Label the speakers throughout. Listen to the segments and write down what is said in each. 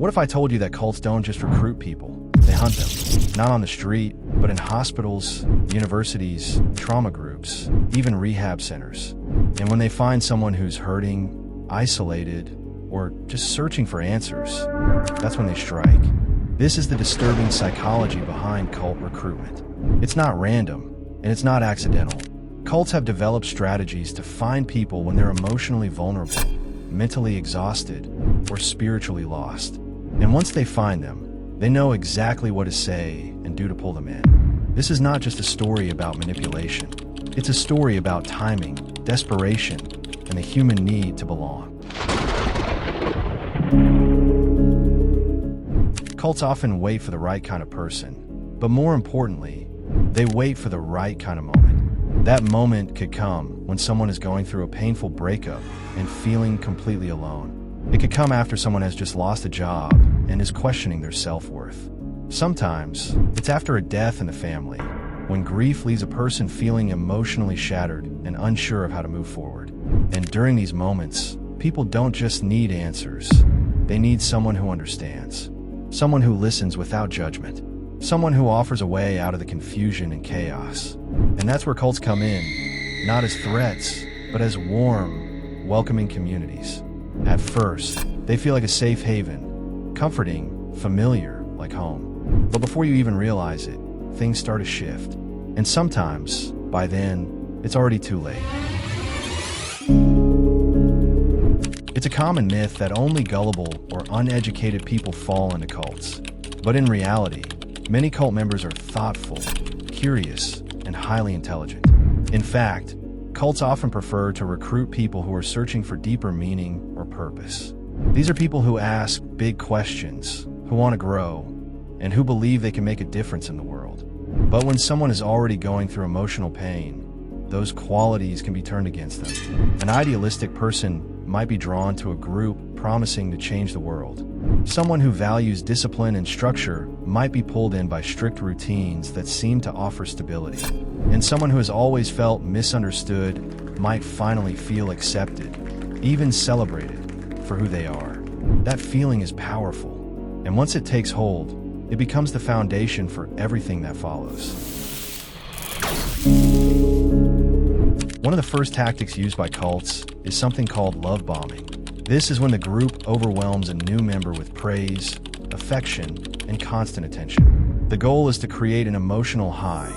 Speaker 1: What if I told you that cults don't just recruit people, they hunt them? Not on the street, but in hospitals, universities, trauma groups, even rehab centers. And when they find someone who's hurting, isolated, or just searching for answers, that's when they strike. This is the disturbing psychology behind cult recruitment. It's not random, and it's not accidental. Cults have developed strategies to find people when they're emotionally vulnerable, mentally exhausted, or spiritually lost. And once they find them, they know exactly what to say and do to pull them in. This is not just a story about manipulation. It's a story about timing, desperation, and the human need to belong. Cults often wait for the right kind of person, but more importantly, they wait for the right kind of moment. That moment could come when someone is going through a painful breakup and feeling completely alone. It could come after someone has just lost a job and is questioning their self-worth. Sometimes, it's after a death in the family, when grief leaves a person feeling emotionally shattered and unsure of how to move forward. And during these moments, people don't just need answers. They need someone who understands. Someone who listens without judgment. Someone who offers a way out of the confusion and chaos. And that's where cults come in, not as threats, but as warm, welcoming communities. At first, they feel like a safe haven, comforting, familiar, like home. But before you even realize it, things start to shift. And sometimes, by then, it's already too late. It's a common myth that only gullible or uneducated people fall into cults. But in reality, many cult members are thoughtful, curious, and highly intelligent. In fact, cults often prefer to recruit people who are searching for deeper meaning or purpose. These are people who ask big questions, who want to grow, and who believe they can make a difference in the world. But when someone is already going through emotional pain, those qualities can be turned against them. An idealistic person might be drawn to a group promising to change the world. Someone who values discipline and structure might be pulled in by strict routines that seem to offer stability. And someone who has always felt misunderstood might finally feel accepted, even celebrated for who they are. That feeling is powerful, and once it takes hold, it becomes the foundation for everything that follows. One of the first tactics used by cults is something called lovebombing. This is when the group overwhelms a new member with praise, affection, and constant attention. The goal is to create an emotional high,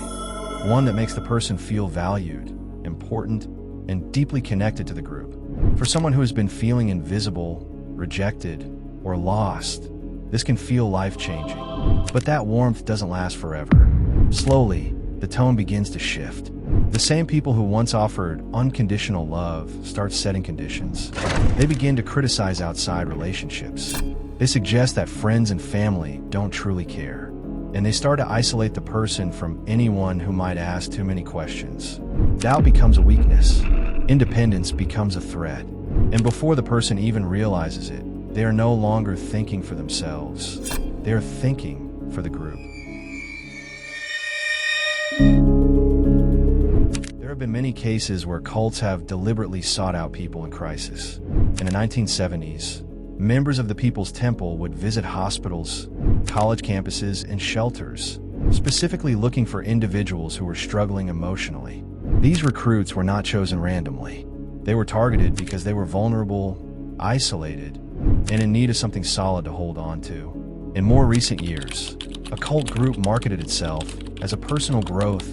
Speaker 1: one that makes the person feel valued, important, and deeply connected to the group. For someone who has been feeling invisible, rejected, or lost, this can feel life-changing. But that warmth doesn't last forever. Slowly, the tone begins to shift. The same people who once offered unconditional love start setting conditions. They begin to criticize outside relationships. They suggest that friends and family don't truly care. And they start to isolate the person from anyone who might ask too many questions. Doubt becomes a weakness. Independence becomes a threat. And before the person even realizes it, they are no longer thinking for themselves. They are thinking for the group. There have been many cases where cults have deliberately sought out people in crisis. In the 1970s, members of the People's Temple would visit hospitals, college campuses, and shelters, specifically looking for individuals who were struggling emotionally. These recruits were not chosen randomly. They were targeted because they were vulnerable, isolated, and in need of something solid to hold on to. In more recent years, a cult group marketed itself as a personal growth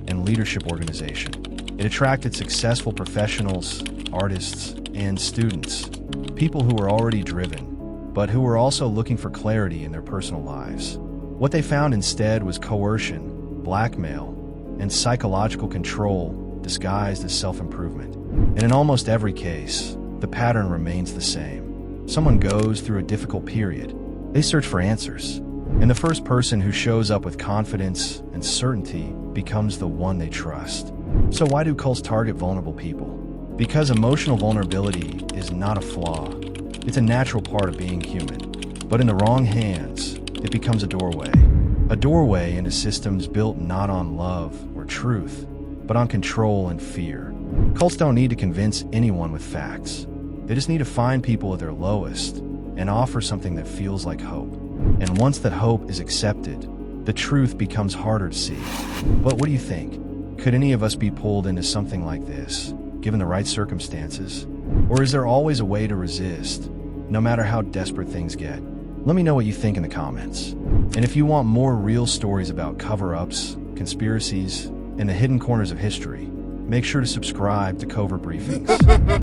Speaker 1: and leadership organization. It attracted successful professionals, artists, and students, people who were already driven, but who were also looking for clarity in their personal lives. What they found instead was coercion, blackmail, and psychological control disguised as self-improvement. And in almost every case, the pattern remains the same. Someone goes through a difficult period. They search for answers. And the first person who shows up with confidence and certainty becomes the one they trust. So why do cults target vulnerable people? Because emotional vulnerability is not a flaw. It's a natural part of being human. But in the wrong hands, it becomes a doorway. A doorway into systems built not on love or truth, but on control and fear. Cults don't need to convince anyone with facts. They just need to find people at their lowest and offer something that feels like hope. And once that hope is accepted, the truth becomes harder to see. But what do you think? Could any of us be pulled into something like this, given the right circumstances? Or is there always a way to resist, no matter how desperate things get? Let me know what you think in the comments. And if you want more real stories about cover-ups, conspiracies, and the hidden corners of history, make sure to subscribe to Covert Briefings.